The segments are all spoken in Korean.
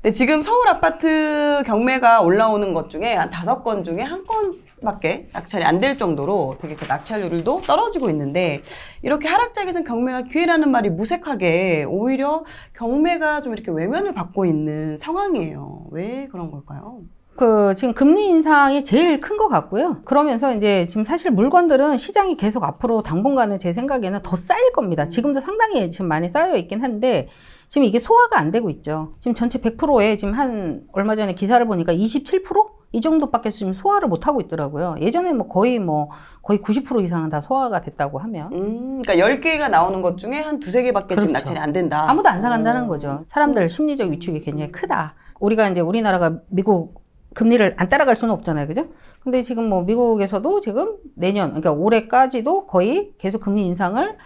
근데 지금 서울 아파트 경매가 올라오는 것 중에 한 5건 중에 한 건밖에 낙찰이 안 될 정도로 되게 그 낙찰률도 떨어지고 있는데, 이렇게 하락장에선 경매가 기회라는 말이 무색하게 오히려 경매가 좀 이렇게 외면을 받고 있는 상황이에요. 왜 그런 걸까요? 지금 금리 인상이 제일 큰 것 같고요. 그러면서 이제 지금 사실 물건들은 시장이 계속 앞으로 당분간은 제 생각에는 더 쌓일 겁니다. 지금도 상당히 지금 많이 쌓여 있긴 한데, 지금 이게 소화가 안 되고 있죠. 지금 전체 100%에 지금 얼마 전에 기사를 보니까 27%? 이 정도밖에 지금 소화를 못 하고 있더라고요. 예전에 거의 90% 이상은 다 소화가 됐다고 하면. 그러니까 10개가 나오는 것 중에 한 2-3개밖에 그렇죠. 지금 낙찰이 안 된다. 아무도 안 사간다는 거죠. 사람들 심리적 위축이 굉장히 크다. 우리나라가 미국 금리를 안 따라갈 수는 없잖아요. 그죠? 근데 지금 미국에서도 지금 내년, 그러니까 올해까지도 거의 계속 금리 인상을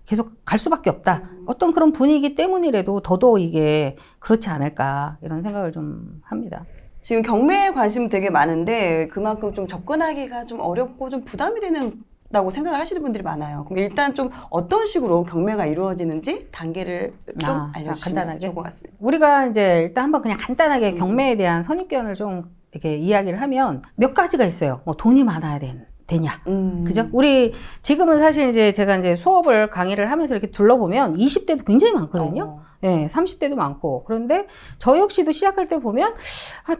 계속 갈 수밖에 없다. 어떤 그런 분위기 때문이라도 더더욱 이게 그렇지 않을까, 이런 생각을 좀 합니다. 지금 경매에 관심 되게 많은데 그만큼 좀 접근하기가 좀 어렵고 좀 부담이 된다고 생각을 하시는 분들이 많아요. 그럼 일단 좀 어떤 식으로 경매가 이루어지는지 단계를 좀 알려주시면 간단하게? 좋을 것 같습니다. 우리가 이제 일단 한번 그냥 간단하게 경매에 대한 선입견을 좀 이렇게 이야기를 하면 몇 가지가 있어요. 돈이 많아야 되냐. 그죠? 우리 지금은 사실 이제 제가 이제 수업을 강의를 하면서 이렇게 둘러보면 20대도 굉장히 많거든요. 예, 30대도 많고. 그런데 저 역시도 시작할 때 보면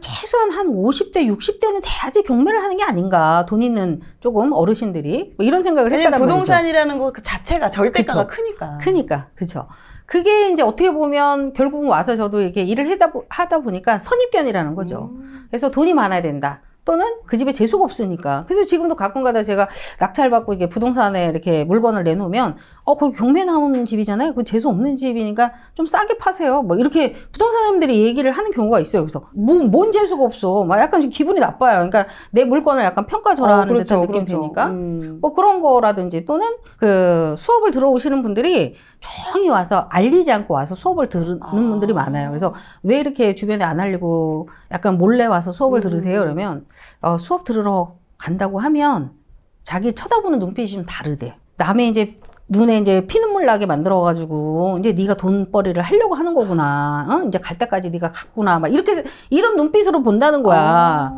최소한 한 50대, 60대는 돼야지 경매를 하는 게 아닌가. 돈 있는 조금 어르신들이 이런 생각을 했다는 말이죠. 부동산이라는 거 그 자체가 절대가가 그쵸. 크니까. 그죠. 그게 이제 어떻게 보면 결국은 와서 저도 이렇게 일을 하다 보니까 선입견이라는 거죠. 그래서 돈이 많아야 된다. 또는 그 집에 재수가 없으니까. 그래서 지금도 가끔가다 제가 낙찰받고 이게 부동산에 이렇게 물건을 내놓으면, 거기 경매 나오는 집이잖아요. 그 재수 없는 집이니까 좀 싸게 파세요. 이렇게 부동산님들이 얘기를 하는 경우가 있어요. 그래서 뭔 재수가 없어. 약간 좀 기분이 나빠요. 그러니까 내 물건을 약간 평가절하하는 듯한 느낌이 드니까. 그런 거라든지, 또는 그 수업을 들어오시는 분들이 조용히 와서 알리지 않고 와서 수업을 듣는 분들이 많아요. 그래서 왜 이렇게 주변에 안 알리고 약간 몰래 와서 수업을 들으세요? 그러면 수업 들으러 간다고 하면 자기 쳐다보는 눈빛이 좀 다르대. 남의 이제 눈에 이제 피눈물 나게 만들어가지고 이제 네가 돈벌이를 하려고 하는 거구나. 이제 갈 때까지 네가 갔구나. 이런 눈빛으로 본다는 거야.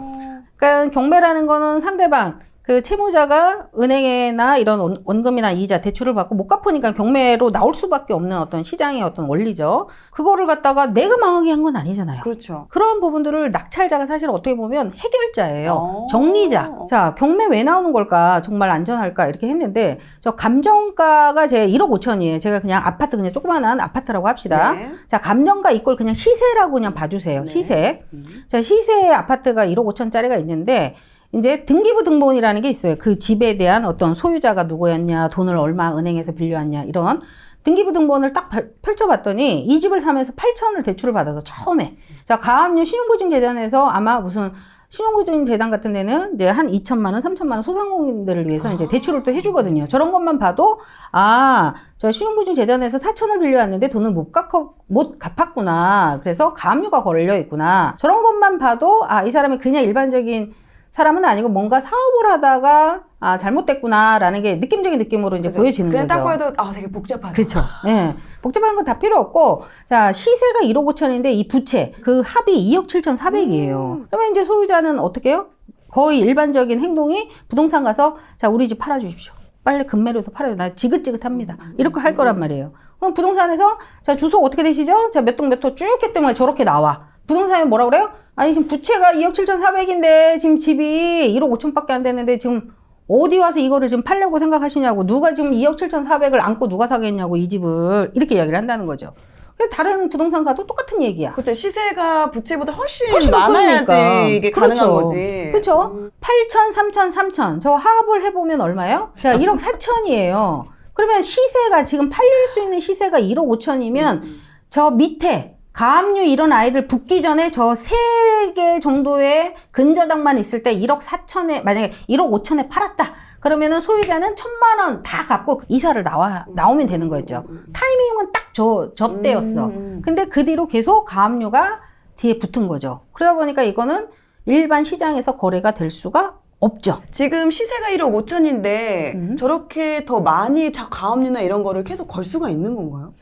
그러니까 경매라는 거는 상대방 그 채무자가 은행이나 이런 원금이나 이자, 대출을 받고 못 갚으니까 경매로 나올 수밖에 없는 어떤 시장의 어떤 원리죠. 그거를 갖다가 내가 망하게 한 건 아니잖아요. 그렇죠. 그러한 부분들을 낙찰자가 사실 어떻게 보면 해결자예요. 정리자. 자, 경매 왜 나오는 걸까? 정말 안전할까? 이렇게 했는데, 저 감정가가 제 1억 5천이에요. 제가 그냥 아파트, 그냥 조그만한 아파트라고 합시다. 네. 자, 감정가 이꼴 그냥 시세라고 그냥 봐주세요. 네. 시세. 자, 시세 아파트가 1억 5천짜리가 있는데, 이제 등기부 등본이라는 게 있어요. 그 집에 대한 어떤 소유자가 누구였냐, 돈을 얼마 은행에서 빌려왔냐, 이런 등기부 등본을 딱 펼쳐봤더니 이 집을 사면서 8천을 대출을 받아서 처음에. 자, 가압류 신용보증재단에서 아마 무슨 신용보증재단 같은 데는 이제 한 2천만 원, 3천만 원 소상공인들을 위해서 이제 대출을 또 해주거든요. 저런 것만 봐도, 저 신용보증재단에서 4천을 빌려왔는데 돈을 못 갚았구나. 그래서 가압류가 걸려 있구나. 저런 것만 봐도, 이 사람이 그냥 일반적인 사람은 아니고 뭔가 사업을 하다가 잘못됐구나라는 게 느낌적인 느낌으로 이제 보여지는 거죠. 그냥 딱 봐도 되게 복잡하다. 그렇죠. 예. 복잡한 건 다 필요 없고, 자, 시세가 1억 5천인데 이 부채 그 합이 2억 7,400이에요. 그러면 이제 소유자는 어떻게 해요? 거의 일반적인 행동이 부동산 가서 자, 우리 집 팔아 주십시오. 빨리 금매로도 팔아요. 나 지긋지긋합니다. 이렇게 할 거란 말이에요. 그럼 부동산에서 자, 주소 어떻게 되시죠? 자, 몇 동 몇 호 쭉 했더니 저렇게 나와. 부동산에 뭐라 그래요? 아니, 지금 부채가 2억 7,400인데, 지금 집이 1억 5천밖에 안 됐는데, 지금 어디 와서 이거를 지금 팔려고 생각하시냐고, 누가 지금 2억 7,400을 안고 누가 사겠냐고, 이 집을. 이렇게 이야기를 한다는 거죠. 다른 부동산 가도 똑같은 얘기야. 그렇죠. 시세가 부채보다 훨씬 많아야지 이게 가능한 거지. 그렇죠. 8천, 3천, 3천. 저 합을 해보면 얼마예요? 자, 1억 4천이에요. 그러면 시세가 지금 팔릴 수 있는 시세가 1억 5천이면 저 밑에 가압류 이런 아이들 붙기 전에 저 3개 정도의 근저당만 있을 때 1억 4천에, 만약에 1억 5천에 팔았다. 그러면은 소유자는 1,000만 원 다 갚고 이사를 나오면 되는 거였죠. 타이밍은 딱 저 때였어. 근데 그 뒤로 계속 가압류가 뒤에 붙은 거죠. 그러다 보니까 이거는 일반 시장에서 거래가 될 수가 없죠. 지금 시세가 1억 5천인데 저렇게 더 많이 가압류나 이런 거를 계속 걸 수가 있는 건가요?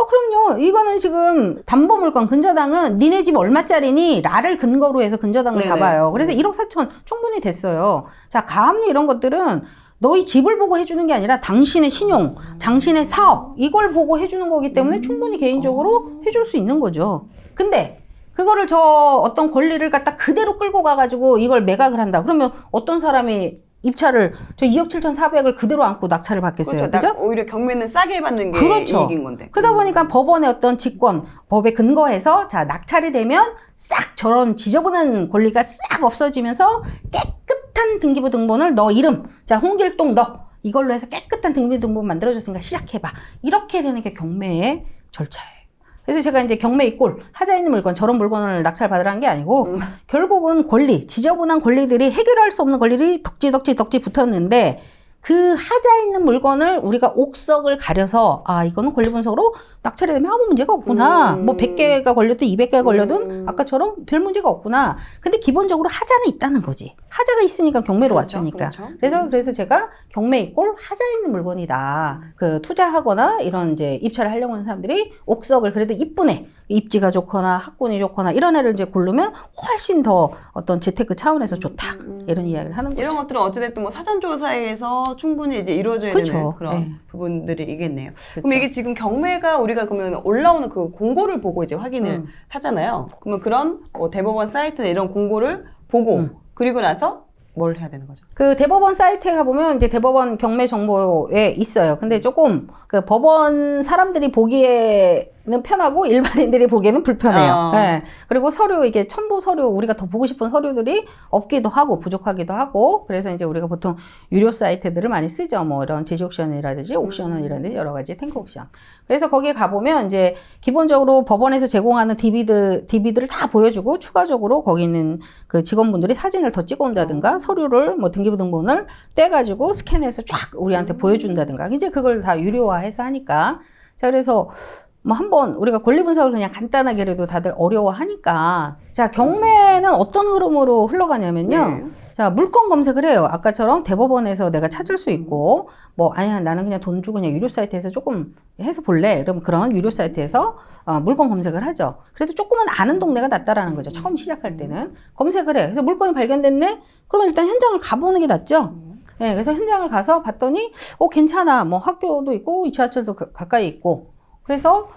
그럼요. 이거는 지금 담보물건 근저당은 니네 집 얼마짜리니 라를 근거로 해서 근저당을 네네. 잡아요. 그래서 1억 4천 충분히 됐어요. 자, 가압류 이런 것들은 너희 집을 보고 해주는 게 아니라 당신의 신용, 당신의 사업 이걸 보고 해주는 거기 때문에 충분히 개인적으로 해줄 수 있는 거죠. 근데 그거를 저 어떤 권리를 갖다 그대로 끌고 가가지고 이걸 매각을 한다. 그러면 어떤 사람이 입찰을 저 2억 7,400을 그대로 안고 낙찰을 받겠어요. 그죠? 오히려 경매는 싸게 받는 게 그렇죠. 이익인 건데. 그러다 보니까 법원의 어떤 직권, 법에 근거해서 자 낙찰이 되면 싹 저런 지저분한 권리가 싹 없어지면서 깨끗한 등기부 등본을 너 이름, 자 홍길동 너 이걸로 해서 깨끗한 등기부 등본 만들어줬으니까 시작해봐. 이렇게 되는 게 경매의 절차예요. 그래서 제가 이제 경매 이꼴 하자 있는 물건 저런 물건을 낙찰 받으라는 게 아니고 결국은 권리, 지저분한 권리들이 해결할 수 없는 권리들이 덕지 붙었는데 그 하자 있는 물건을 우리가 옥석을 가려서 아 이거는 권리 분석으로 낙찰이 되면 아무 문제가 없구나. 뭐 100개가 걸려도 200개가 걸려도 아까처럼 별 문제가 없구나. 근데 기본적으로 하자는 있다는 거지. 하자가 있으니까 경매로 그렇죠, 왔으니까. 그렇죠. 그래서 제가 경매 이꼴 하자 있는 물건이다. 그 투자하거나 이런 이제 입찰을 하려고 하는 사람들이 옥석을 그래도 이쁜 애, 입지가 좋거나 학군이 좋거나 이런 애를 이제 고르면 훨씬 더 어떤 재테크 차원에서 좋다. 이런 이야기를 하는 거죠. 이런 것들은 어찌됐든 뭐 사전조사에서 충분히 이제 이루어져야 그쵸. 되는 그런 네. 부분들이겠네요. 그쵸. 그럼 이게 지금 경매가 우리가 그러면 올라오는 그 공고를 보고 이제 확인을 하잖아요. 그러면 그런 대법원 사이트나 이런 공고를 보고 그리고 나서 뭘 해야 되는 거죠? 그 대법원 사이트에 가보면 이제 대법원 경매 정보에 있어요. 근데 조금 그 법원 사람들이 보기에는 편하고 일반인들이 보기에는 불편해요. 네. 그리고 서류 이게 첨부 서류 우리가 더 보고 싶은 서류들이 없기도 하고 부족하기도 하고 그래서 이제 우리가 보통 유료 사이트들을 많이 쓰죠. 뭐 이런 지지옥션이라든지 옥션이라든지 여러 가지 탱크 옥션. 그래서 거기에 가보면 이제 기본적으로 법원에서 제공하는 DVD를 다 보여주고 추가적으로 거기 있는 그 직원분들이 사진을 더 찍어온다든가 서류를 뭐 등기부 등본을 떼가지고 스캔해서 쫙 우리한테 보여준다든가 이제 그걸 다 유료화해서 하니까 자 그래서 뭐 한번 우리가 권리 분석을 그냥 간단하게라도 다들 어려워하니까 자 경매는 어떤 흐름으로 흘러가냐면요. 네. 자 물건 검색을 해요. 아까처럼 대법원에서 내가 찾을 수 있고 뭐 아니야 나는 그냥 돈 주고 그냥 유료 사이트에서 조금 해서 볼래. 그럼 그런 유료 사이트에서 물건 검색을 하죠. 그래도 조금은 아는 동네가 낫다라는 거죠. 처음 시작할 때는 검색을 해. 그래서 물건이 발견됐네. 그러면 일단 현장을 가보는 게 낫죠. 네, 그래서 현장을 가서 봤더니 괜찮아. 뭐 학교도 있고 지하철도 가까이 있고 그래서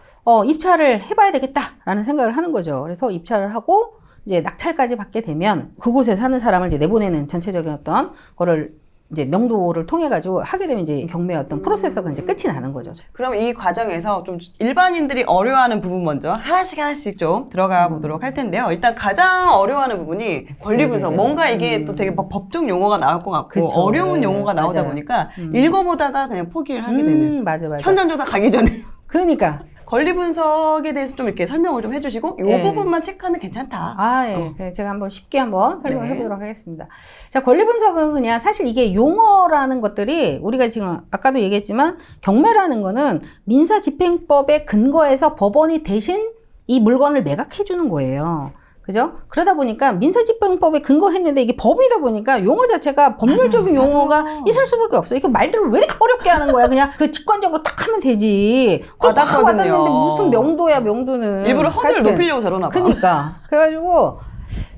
입찰을 해봐야 되겠다라는 생각을 하는 거죠. 그래서 입찰을 하고 이제 낙찰까지 받게 되면 그곳에 사는 사람을 이제 내보내는 전체적인 어떤 거를 이제 명도를 통해 가지고 하게 되면 이제 경매의 어떤 프로세서가 이제 끝이 나는 거죠. 그럼 이 과정에서 좀 일반인들이 어려워하는 부분 먼저 하나씩 좀 들어가 보도록 할 텐데요. 일단 가장 어려워하는 부분이 권리 분석. 네네네. 뭔가 이게 또 되게 막 법적 용어가 나올 것 같고 그쵸. 어려운 네, 용어가 나오다 맞아요. 보니까 읽어보다가 그냥 포기를 하게 되는. 맞아. 현장 조사 가기 전에 그러니까. 권리 분석에 대해서 좀 이렇게 설명을 좀 해주시고 이 네. 부분만 체크하면 괜찮다. 예. 네, 제가 한번 쉽게 한번 설명해 네. 보도록 하겠습니다. 자, 권리 분석은 그냥 사실 이게 용어라는 것들이 우리가 지금 아까도 얘기했지만 경매라는 거는 민사집행법에 근거해서 법원이 대신 이 물건을 매각해 주는 거예요. 그죠? 그러다 보니까 민사집행법에 근거했는데 이게 법이다 보니까 용어 자체가 법률적인 맞아요. 용어가 있을 수밖에 없어요. 이게 말들을 왜 이렇게 어렵게 하는 거야? 그냥 그 직관적으로 딱 하면 되지. 그럼 확 와닿거든요. 와닿는데 무슨 명도야, 명도는. 일부러 허들을 하여튼. 높이려고 저러나 봐. 그러니까. 그래가지고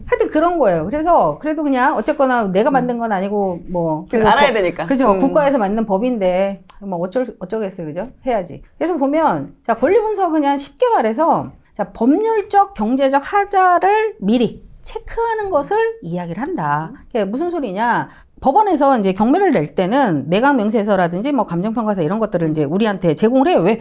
하여튼 그런 거예요. 그래서 그래도 그냥 어쨌거나 내가 만든 건 아니고 뭐 그래도 알아야 되니까. 그죠. 국가에서 만든 법인데 뭐 어쩌겠어요. 그죠? 해야지. 그래서 보면 자 권리 분석 그냥 쉽게 말해서 자 법률적 경제적 하자를 미리 체크하는 것을 이야기를 한다. 그게 무슨 소리냐? 법원에서 이제 경매를 낼 때는 매각 명세서라든지 뭐 감정평가서 이런 것들을 이제 우리한테 제공을 해요. 왜?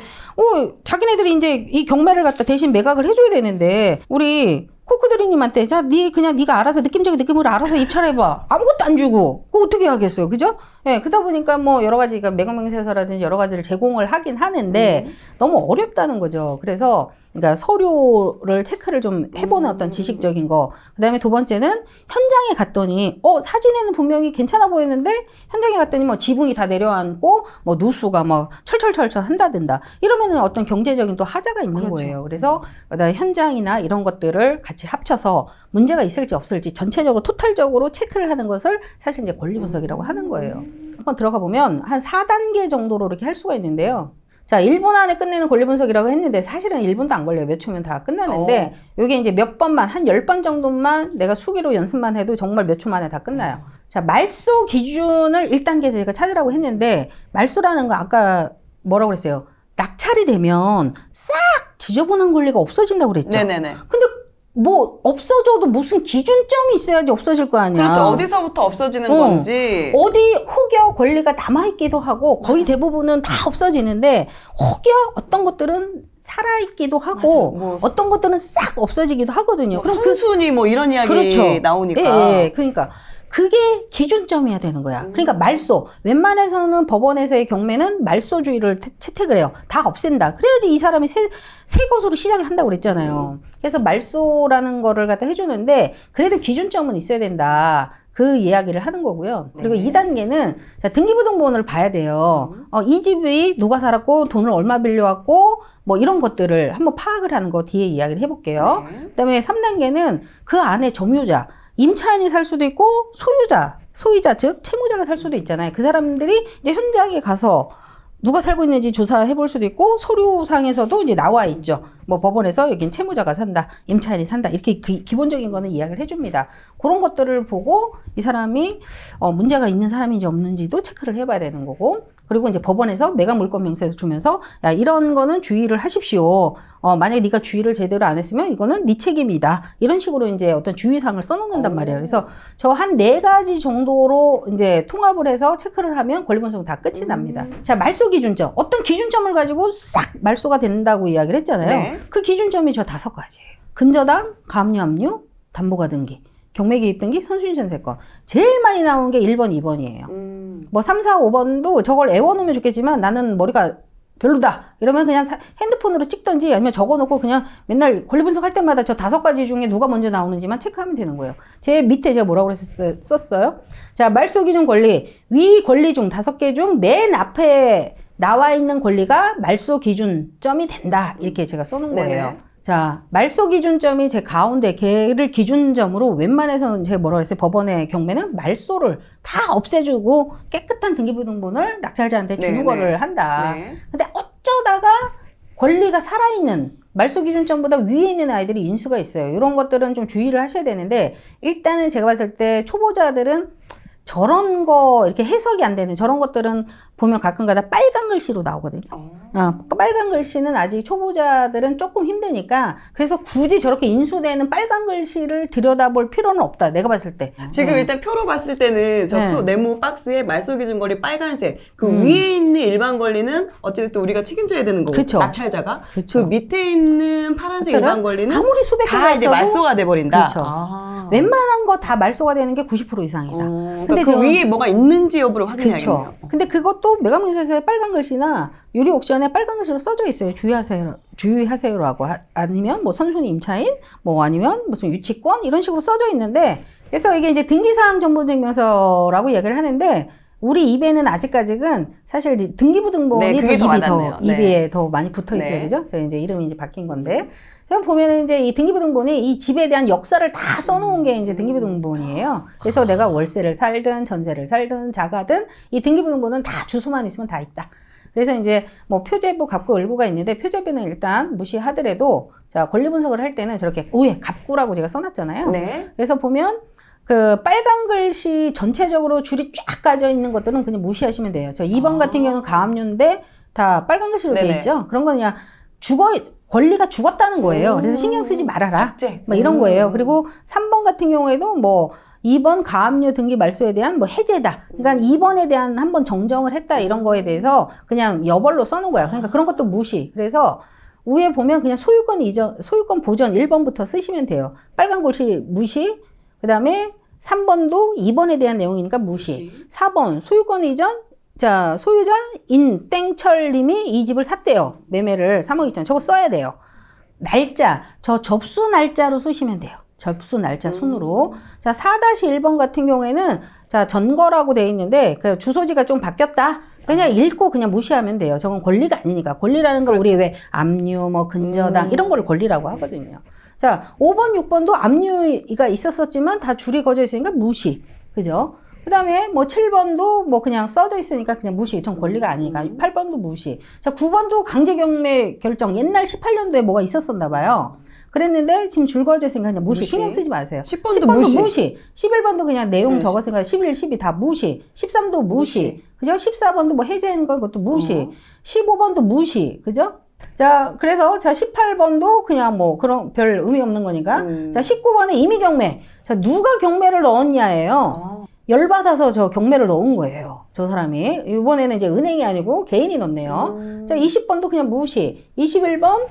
자기네들이 이제 이 경매를 갖다 대신 매각을 해줘야 되는데 우리 코크드리님한테 자, 네가 알아서 느낌적인 느낌으로 알아서 입찰해봐. 아무것도 안 주고 그거 어떻게 하겠어요, 그죠? 예, 그러다 보니까 뭐 여러 가지가 매각 명세서라든지 여러 가지를 제공을 하긴 하는데 너무 어렵다는 거죠. 그래서 그러니까 서류를 체크를 좀 해보는 어떤 지식적인 거. 그다음에 두 번째는 현장에 갔더니 사진에는 분명히 괜찮아 보이는데 현장에 갔더니 뭐 지붕이 다 내려앉고 뭐 누수가 뭐 철철철철 한다든가 이러면은 어떤 경제적인 또 하자가 있는 그렇죠. 거예요. 그래서 그다음에 현장이나 이런 것들을 같이 합쳐서 문제가 있을지 없을지 전체적으로 토탈적으로 체크를 하는 것을 사실 이제 권리 분석이라고 하는 거예요. 한번 들어가 보면 한 4단계 정도로 이렇게 할 수가 있는데요. 자, 1분 안에 끝내는 권리 분석이라고 했는데 사실은 1분도 안 걸려요. 몇 초면 다 끝나는데 요게 이제 몇 번만, 한 10번 정도만 내가 수기로 연습만 해도 정말 몇 초 만에 다 끝나요. 자, 말소 기준을 1단계 저희가 찾으라고 했는데 말소라는 거 아까 뭐라고 그랬어요? 낙찰이 되면 싹 지저분한 권리가 없어진다고 그랬죠. 네네네. 근데 뭐 없어져도 무슨 기준점이 있어야지 없어질 거 아니야. 그렇죠. 어디서부터 없어지는 건지. 어디 혹여 권리가 남아있기도 하고 거의 대부분은 다 없어지는데 혹여 어떤 것들은 살아있기도 하고 뭐, 어떤 것들은 싹 없어지기도 하거든요. 그럼 선순위 뭐 이런 이야기 그렇죠. 나오니까. 예, 그러니까 그게 기준점이어야 되는 거야. 그러니까 말소. 웬만해서는 법원에서의 경매는 말소주의를 채택을 해요. 다 없앤다. 그래야지 이 사람이 새 것으로 시작을 한다고 그랬잖아요. 그래서 말소라는 거를 갖다 해주는데 그래도 기준점은 있어야 된다. 그 이야기를 하는 거고요. 그리고 2단계는 자, 등기부등본을 봐야 돼요. 이 집이 누가 살았고 돈을 얼마 빌려왔고 뭐 이런 것들을 한번 파악을 하는 거 뒤에 이야기를 해볼게요. 그다음에 3단계는 그 안에 점유자 임차인이 살 수도 있고 소유자 즉 채무자가 살 수도 있잖아요. 그 사람들이 이제 현장에 가서 누가 살고 있는지 조사해 볼 수도 있고 서류상에서도 이제 나와 있죠. 뭐 법원에서 여긴 채무자가 산다, 임차인이 산다 이렇게 기본적인 거는 이야기를 해줍니다. 그런 것들을 보고 이 사람이 문제가 있는 사람인지 없는지도 체크를 해봐야 되는 거고 그리고 이제 법원에서 매각 물권 명세서 주면서 야 이런 거는 주의를 하십시오. 만약에 네가 주의를 제대로 안 했으면 이거는 네 책임이다. 이런 식으로 이제 어떤 주의사항을 써놓는단 말이에요. 그래서 저 한 4가지 정도로 이제 통합을 해서 체크를 하면 권리 분석은 다 끝이 납니다. 자, 말소 기준점. 어떤 기준점을 가지고 싹 말소가 된다고 이야기를 했잖아요. 네. 그 기준점이 저 5가지예요. 근저당, 가압류, 압류, 담보가 등기, 경매 개입 등기, 선순위 전세권. 제일 많이 나오는 게 1번, 2번이에요. 뭐 3, 4, 5번도 저걸 애워놓으면 좋겠지만 나는 머리가 별로다. 이러면 그냥 핸드폰으로 찍든지 아니면 적어놓고 그냥 맨날 권리 분석할 때마다 저 5가지 중에 누가 먼저 나오는지만 체크하면 되는 거예요. 제 밑에 제가 뭐라고 썼어요? 자, 말소 기준 권리. 위 권리 중 5개 중 맨 앞에 나와 있는 권리가 말소 기준점이 된다. 이렇게 제가 써놓은 거예요. 네네. 자, 말소 기준점이 제 가운데 걔를 기준점으로 웬만해서는 제가 뭐라고 했어요? 법원의 경매는 말소를 다 없애주고 깨끗한 등기부등본을 낙찰자한테 주는 네네. 거를 한다. 네. 근데 어쩌다가 권리가 살아있는 말소 기준점보다 위에 있는 아이들이 인수가 있어요. 이런 것들은 좀 주의를 하셔야 되는데 일단은 제가 봤을 때 초보자들은 저런 거 이렇게 해석이 안 되는 저런 것들은 보면 가끔가다 빨간 글씨로 나오거든요. 빨간 글씨는 아직 초보자들은 조금 힘드니까 그래서 굳이 저렇게 인수되는 빨간 글씨를 들여다볼 필요는 없다. 내가 봤을 때. 지금 일단 표로 봤을 때는 저 네. 표 네모 박스에 말소 기준 권리 빨간색 그 위에 있는 일반 권리는 어쨌든 우리가 책임져야 되는 거고 그쵸. 낙찰자가 그쵸. 그 밑에 있는 파란색 일반 권리는 아무리 수백 다 개가 이제 있어도 말소가 돼 버린다. 그렇죠. 웬만한 거 다 말소가 되는 게 90% 이상이다. 근데 그 저는- 위에 뭐가 있는지 여부를 확인해야겠네요. 그렇죠. 근데 그것도 매각명세서에 빨간 글씨나 유리 옥션에 빨간 글씨로 써져 있어요. 주의하세요라고 아니면 뭐 선순위 임차인 뭐 아니면 무슨 유치권 이런 식으로 써져 있는데 그래서 이게 이제 등기사항 전문증명서라고 이야기를 하는데 우리 입에는 아직까지는 사실 등기부등본이 네, 그게 더 와닿네요. 네. 입에 더 많이 붙어 있어요. 네. 그죠? 저 이제 이름이 이제 바뀐 건데. 제가 보면은 이제 이 등기부등본이 이 집에 대한 역사를 다 써놓은 게 이제 등기부등본이에요. 그래서 내가 월세를 살든 전세를 살든 자가든 이 등기부등본은 다 주소만 있으면 다 있다. 그래서 이제 뭐 표제부, 갑구, 을구가 있는데 표제부는 일단 무시하더라도 자, 권리 분석을 할 때는 저렇게 위에 갑구라고 제가 써놨잖아요. 네. 그래서 보면 그 빨간 글씨 전체적으로 줄이 쫙 까져 있는 것들은 그냥 무시하시면 돼요. 저 2번 같은 경우는 가압류인데 다 빨간 글씨로 돼 네네. 있죠. 그런 건 그냥 권리가 죽었다는 거예요. 그래서 신경 쓰지 말아라. 삭제. 뭐 이런 거예요. 그리고 3번 같은 경우에도 뭐 2번 가압류 등기 말소에 대한 뭐 해제다. 그러니까 2번에 대한 한번 정정을 했다 이런 거에 대해서 그냥 여벌로 써놓은 거야. 그러니까 그런 것도 무시. 그래서 위에 보면 그냥 소유권 보전 1번부터 쓰시면 돼요. 빨간 글씨 무시. 그 다음에 3번도 2번에 대한 내용이니까 무시. 4번 소유권 이전. 자, 소유자 인땡철님이 이 집을 샀대요. 매매를 3억 2천. 저거 써야 돼요. 날짜. 저 접수 날짜로 쓰시면 돼요. 접수 날짜 순으로. 자, 4-1번 같은 경우에는 자, 전거라고 되어 있는데 그 주소지가 좀 바뀌었다. 그냥 읽고 그냥 무시하면 돼요. 저건 권리가 아니니까. 권리라는 건 우리 왜 압류, 뭐 근저당 이런 걸 권리라고 하거든요. 자, 5번, 6번도 압류가 있었었지만 다 줄이 거져 있으니까 무시. 그죠? 그다음에 뭐 7번도 뭐 그냥 써져 있으니까 그냥 무시. 전 권리가 아니니까. 8번도 무시. 자, 9번도 강제 경매 결정. 옛날 18년도에 뭐가 있었었나 봐요. 그랬는데 지금 줄거져 있으니까 그냥 무시. 신경 쓰지 마세요. 10번도 무시. 11번도 그냥 내용 무시. 적었으니까 11, 12 다 무시. 13도 무시. 그죠? 14번도 뭐 해제한 거 그것도 무시. 15번도 무시. 그죠? 자, 그래서 자 18번도 그냥 뭐 그런 별 의미 없는 거니까. 자, 19번에 임의 경매. 자, 누가 경매를 넣었냐예요. 열받아서 저 경매를 넣은 거예요. 저 사람이. 이번에는 이제 은행이 아니고 개인이 넣네요. 자, 20번도 그냥 무시. 21번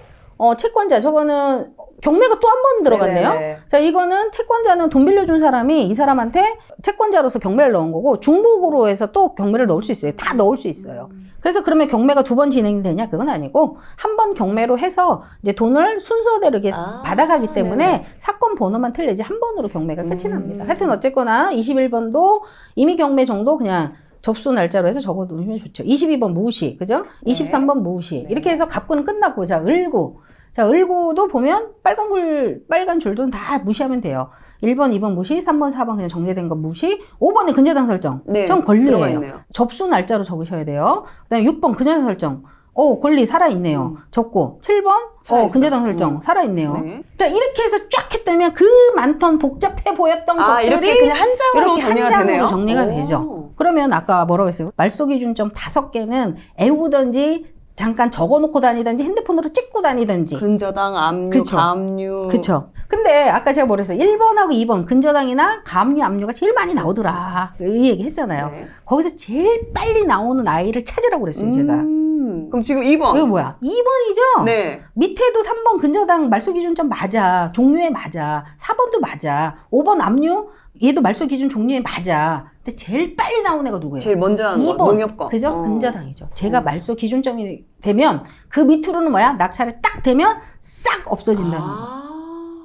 채권자. 저거는 경매가 또 한 번 들어갔네요. 네네네. 자, 이거는 채권자는 돈 빌려준 사람이 이 사람한테 채권자로서 경매를 넣은 거고 중복으로 해서 또 경매를 넣을 수 있어요. 다 넣을 수 있어요. 그래서 그러면 경매가 2번 진행되냐? 그건 아니고 한 번 경매로 해서 이제 돈을 순서대로 이렇게 받아가기 때문에 네네. 사건 번호만 틀리지 한 번으로 경매가 끝이 납니다. 하여튼 어쨌거나 21번도 임의 경매 정도 그냥 접수 날짜로 해서 적어 놓으면 좋죠. 22번 무시, 그죠? 23번 무시. 이렇게 해서 갑구는 끝났고, 자, 을구. 자, 을구도 보면 빨간 줄도 다 무시하면 돼요. 1번, 2번 무시, 3번, 4번 그냥 정제된 거 무시, 5번에 근저당 설정. 네, 전 들어가 권리예요. 있네요. 접수 날짜로 적으셔야 돼요. 그다음에 6번 근저당 설정. 권리 살아있네요. 적고. 7번, 살아있어. 근저당 설정. 살아있네요. 네. 자, 이렇게 해서 쫙 했다면 그 많던 복잡해 보였던 것들이 이렇게 그냥 한 장으로 이렇게 한 정리가 장으로 되네요. 정리가 오. 되죠. 그러면 아까 뭐라고 했어요? 말소 기준점 5개는 애우던지 잠깐 적어놓고 다니든지 핸드폰으로 찍고 다니든지. 근저당, 압류, 그쵸. 가압류. 그쵸. 근데 아까 제가 뭐랬어요? 1번하고 2번 근저당이나 가압류, 압류가 제일 많이 나오더라. 이 얘기 했잖아요. 네. 거기서 제일 빨리 나오는 아이를 찾으라고 그랬어요, 제가. 그럼 지금 2번. 이거 뭐야? 2번이죠? 네. 밑에도 3번 근저당 말소 기준점 맞아. 종류에 맞아. 4번도 맞아. 5번 압류? 얘도 말소 기준 종류에 맞아. 근데 제일 빨리 나온 애가 누구예요? 제일 먼저 하는 거, 2번. 농협권. 그죠? 근저당이죠. 제가 말소 기준점이 되면 그 밑으로는 뭐야? 낙찰이 딱 되면 싹 없어진다는 거.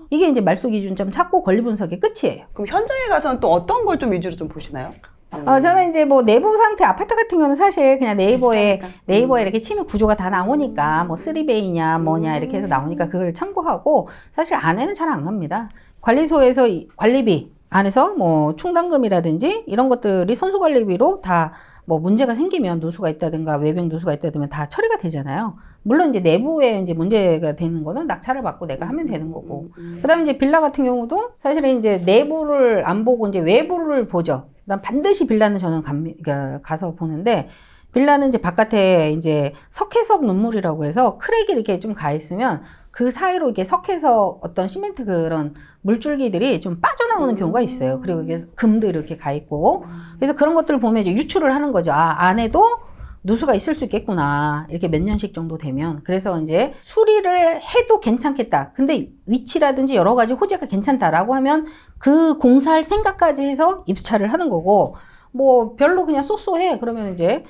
이게 이제 말소 기준점 찾고 권리 분석의 끝이에요. 그럼 현장에 가서는 또 어떤 걸 좀 위주로 좀 보시나요? 저는 이제 뭐 내부 상태 아파트 같은 경우는 사실 그냥 네이버에 비슷하니까. 이렇게 치면 구조가 다 나오니까 뭐 3베이냐 뭐냐 이렇게 해서 나오니까 그걸 참고하고 사실 안에는 잘 안 갑니다. 관리소에서 관리비 안에서 뭐 충당금이라든지 이런 것들이 선수관리비로 다 뭐 문제가 생기면 누수가 있다든가 외벽 누수가 있다든가 다 처리가 되잖아요. 물론 이제 내부에 이제 문제가 되는 거는 낙찰을 받고 내가 하면 되는 거고. 그다음에 이제 빌라 같은 경우도 사실은 이제 내부를 안 보고 이제 외부를 보죠. 난 반드시 빌라는 저는 그러니까 가서 보는데 빌라는 이제 바깥에 이제 석회석 눈물이라고 해서 크랙이 이렇게 좀 가 있으면 그 사이로 이렇게 석회석 어떤 시멘트 그런 물줄기들이 좀 빠져나오는 경우가 있어요. 그리고 이게 금도 이렇게 가 있고. 그래서 그런 것들을 보면 이제 유추를 하는 거죠. 안에도 누수가 있을 수 있겠구나. 이렇게 몇 년씩 정도 되면. 그래서 이제 수리를 해도 괜찮겠다. 근데 위치라든지 여러 가지 호재가 괜찮다라고 하면 그 공사할 생각까지 해서 입찰을 하는 거고, 뭐 별로 그냥 쏘쏘해. 그러면 이제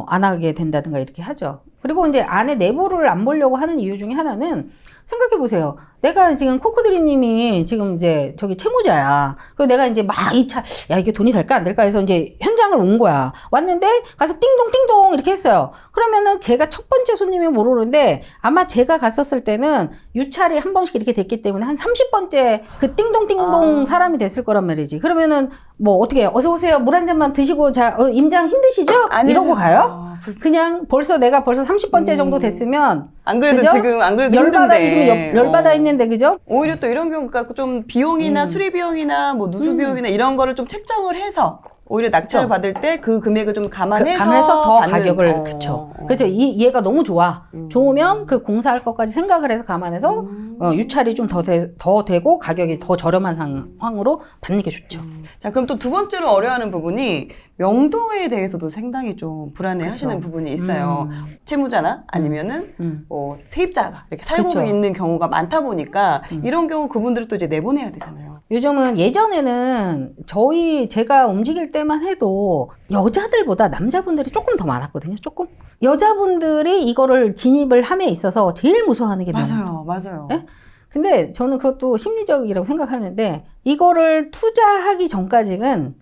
안 하게 된다든가 이렇게 하죠. 그리고 이제 안에 내부를 안 보려고 하는 이유 중에 하나는 생각해 보세요. 내가 지금 코코드리님이 지금 이제 저기 채무자야. 그리고 내가 이제 막 입찰, 야, 이게 돈이 될까 안 될까 해서 이제 현장을 온 거야. 왔는데 가서 띵동띵동 이렇게 했어요. 그러면은 제가 첫 번째 손님이 모르는데 아마 제가 갔었을 때는 유찰이 한 번씩 이렇게 됐기 때문에 한 30번째 그 띵동띵동 사람이 됐을 거란 말이지. 그러면은 뭐 어떻게 해요? 어서 오세요. 물 한 잔만 드시고 자, 임장 힘드시죠? 이러고 가요? 그냥 내가 벌써 30번째 정도 됐으면 안 그래도 그죠? 지금 안 그래도 열받아 힘든데. 있으면 열받아 있는데 그죠? 오히려 또 이런 경우가 좀 비용이나 수리 비용이나 뭐 누수 비용이나 이런 거를 좀 책정을 해서 오히려 낙찰을 그쵸. 받을 때 그 금액을 좀 감안해서 감안해서 더 받는, 가격을 그쵸. 그렇죠. 얘가 너무 좋아. 좋으면 그 공사할 것까지 생각을 해서 감안해서 유찰이 좀 더 되고 가격이 더 저렴한 상황으로 받는 게 좋죠. 자, 그럼 또 두 번째로 어려워하는 부분이 명도에 대해서도 상당히 좀 불안해하시는 부분이 있어요. 채무자나 아니면은 뭐 세입자가 이렇게 살고 그쵸. 있는 경우가 많다 보니까 이런 경우 그분들을 또 이제 내보내야 되잖아요. 요즘은 예전에는 제가 움직일 때만 해도 여자들보다 남자분들이 조금 더 많았거든요. 조금. 여자분들이 이거를 진입을 함에 있어서 제일 무서워하는 게 맞아요. 예? 근데 저는 그것도 심리적이라고 생각하는데 이거를 투자하기 전까지는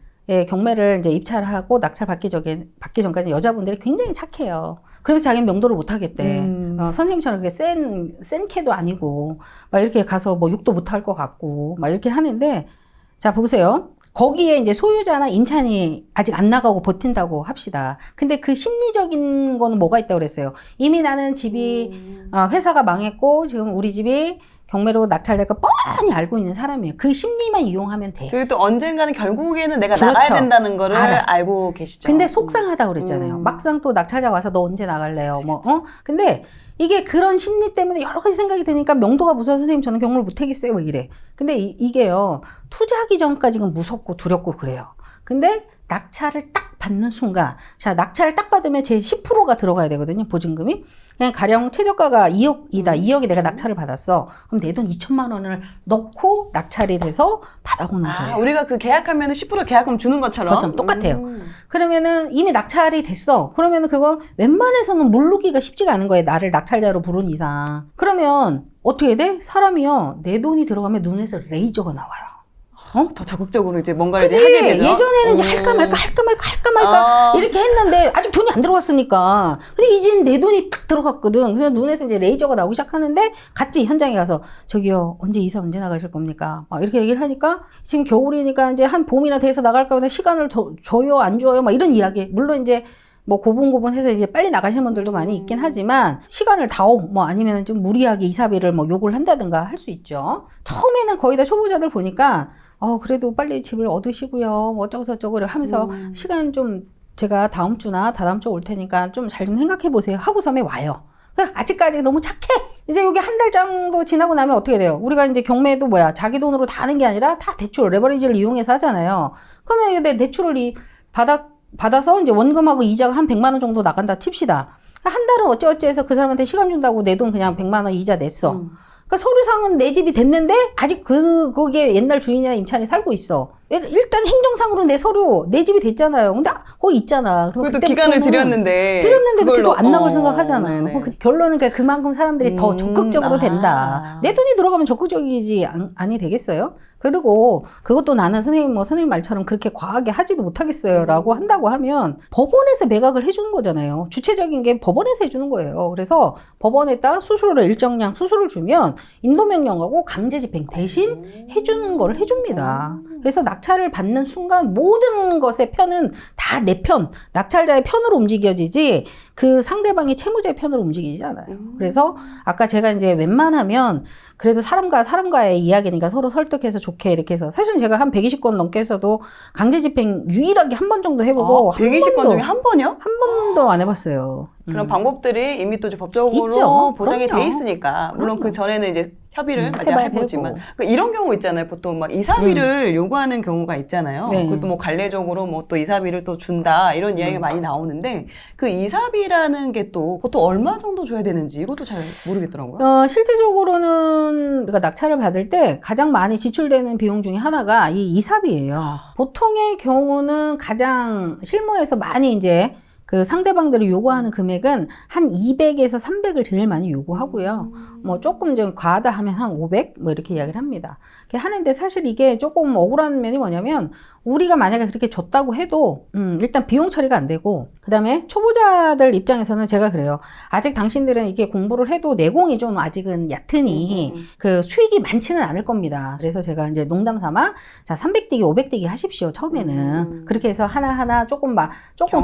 경매를 이제 입찰하고 낙찰 받기 전까지 여자분들이 굉장히 착해요. 그래서 자기는 명도를 못 하겠대. 선생님처럼 그렇게 센 캐도 아니고 막 이렇게 가서 뭐 욕도 못 할 것 같고 막 이렇게 하는데 자 보세요. 거기에 이제 소유자나 임차인이 아직 안 나가고 버틴다고 합시다. 근데 그 심리적인 거는 뭐가 있다고 그랬어요. 이미 나는 집이 회사가 망했고 지금 우리 집이 경매로 낙찰될 걸 뻔히 알고 있는 사람이에요. 그 심리만 이용하면 돼. 그리고 또 언젠가는 결국에는 내가 그렇죠. 나가야 된다는 거를 알아. 알고 계시죠. 근데 속상하다고 그랬잖아요. 막상 또 낙찰자가 와서 너 언제 나갈래요? 뭐, 근데 이게 그런 심리 때문에 여러 가지 생각이 드니까 명도가 무서워서 선생님 저는 경매를 못 하겠어요. 뭐 이래. 근데 이게요. 투자하기 전까지는 무섭고 두렵고 그래요. 근데 낙찰을 딱 받는 순간, 자, 낙찰을 딱 받으면 제 10%가 들어가야 되거든요, 보증금이. 그냥 가령 최저가가 2억이다. 2억에 내가 낙찰을 받았어. 그럼 내 돈 2천만 원을 넣고 낙찰이 돼서 받아오는 거예요. 우리가 그 계약하면 10% 계약금 주는 것처럼. 그렇죠. 똑같아요. 그러면은 이미 낙찰이 됐어. 그러면은 그거 웬만해서는 물르기가 쉽지가 않은 거예요. 나를 낙찰자로 부른 이상. 그러면 어떻게 돼? 사람이요. 내 돈이 들어가면 눈에서 레이저가 나와요. 더 적극적으로 이제 뭔가를 그치? 이제 하게 되죠. 예전에는 이제 할까 말까 이렇게 했는데 아직 돈이 안 들어갔으니까. 근데 이제는 내 돈이 딱 들어갔거든. 그래서 눈에서 이제 레이저가 나오기 시작하는데 갔지 현장에 가서 저기요 이사 언제 나가실 겁니까? 막 이렇게 얘기를 하니까 지금 겨울이니까 이제 한 봄이나 돼서 나갈까 보다 시간을 더 줘요 안 줘요 막 이런 이야기. 물론 이제 뭐 고분고분해서 이제 빨리 나가시는 분들도 많이 있긴 하지만 시간을 다오 뭐 아니면 좀 무리하게 이사비를 뭐 요구를 한다든가 할 수 있죠. 처음에는 거의 다 초보자들 보니까 그래도 빨리 집을 얻으시고요. 뭐 어쩌고저쩌고 하면서 시간 좀 제가 다음 주나 다다음 주 올 테니까 좀 잘 좀 생각해 보세요. 하고서면 와요. 아직까지 너무 착해. 이제 여기 한 달 정도 지나고 나면 어떻게 돼요? 우리가 이제 경매도 자기 돈으로 다 하는 게 아니라 다 대출, 레버리지를 이용해서 하잖아요. 그러면 근데 대출을 받아서 이제 원금하고 이자가 한 100만 원 정도 나간다 칩시다. 한 달은 어찌어찌 해서 그 사람한테 시간 준다고 내 돈 그냥 100만 원 이자 냈어. 그러니까 서류상은 내 집이 됐는데 아직 거기에 옛날 주인이나 임차인이 살고 있어. 일단 행정상으로 내 서류 내 집이 됐잖아요. 근데 거기 있잖아. 그래도 기간을 드렸는데도 계속 안 나올 생각하잖아요. 결론은 그만큼 사람들이 더 적극적으로 된다. 내 돈이 들어가면 적극적이지 아니 되겠어요? 그리고 그것도 나는 선생님 말처럼 그렇게 과하게 하지도 못하겠어요라고 한다고 하면 법원에서 매각을 해주는 거잖아요. 주체적인 게 법원에서 해주는 거예요. 그래서 법원에다 수수료를 일정량 수수료를 주면 인도명령하고 강제집행 대신 해주는 걸 해줍니다. 그래서 낙찰을 받는 순간 모든 것의 편은 다 내 편, 낙찰자의 편으로 움직여지지 그 상대방이 채무자의 편으로 움직이지 않아요. 그래서 아까 제가 이제 웬만하면 그래도 사람과의 이야기니까 서로 설득해서 좋게 이렇게 해서 사실 제가 한 120건 넘게 해서도 강제집행 유일하게 한 번 정도 해보고 120건 중에 한 번이요? 한 번도 안 해봤어요. 그런 방법들이 이미 또 법적으로 있죠. 보장이 그럼요. 돼 있으니까 물론 그 전에는 이제 협의를 해봐야 해보지만 되고. 이런 경우 있잖아요. 보통 막 이사비를 요구하는 경우가 있잖아요. 네. 그것도 뭐 관례적으로 뭐 또 이사비를 또 준다 이런 이야기가 많이 나오는데 그 이사비라는 게 또 보통 얼마 정도 줘야 되는지 이것도 잘 모르겠더라고요. 실제적으로는 우리가 낙찰을 받을 때 가장 많이 지출되는 비용 중에 하나가 이 이사비예요. 보통의 경우는 가장 실무에서 많이 이제 그 상대방들이 요구하는 금액은 한 200에서 300을 제일 많이 요구하고요. 뭐 조금 좀 과하다 하면 한 500? 뭐 이렇게 이야기를 합니다. 이렇게 하는데 사실 이게 조금 억울한 면이 뭐냐면 우리가 만약에 그렇게 줬다고 해도 일단 비용 처리가 안 되고 그다음에 초보자들 입장에서는 제가 그래요. 아직 당신들은 이게 공부를 해도 내공이 좀 아직은 얕으니 그 수익이 많지는 않을 겁니다. 그래서 제가 이제 농담 삼아 자 300대기 500대기 하십시오. 처음에는 그렇게 해서 하나하나 조금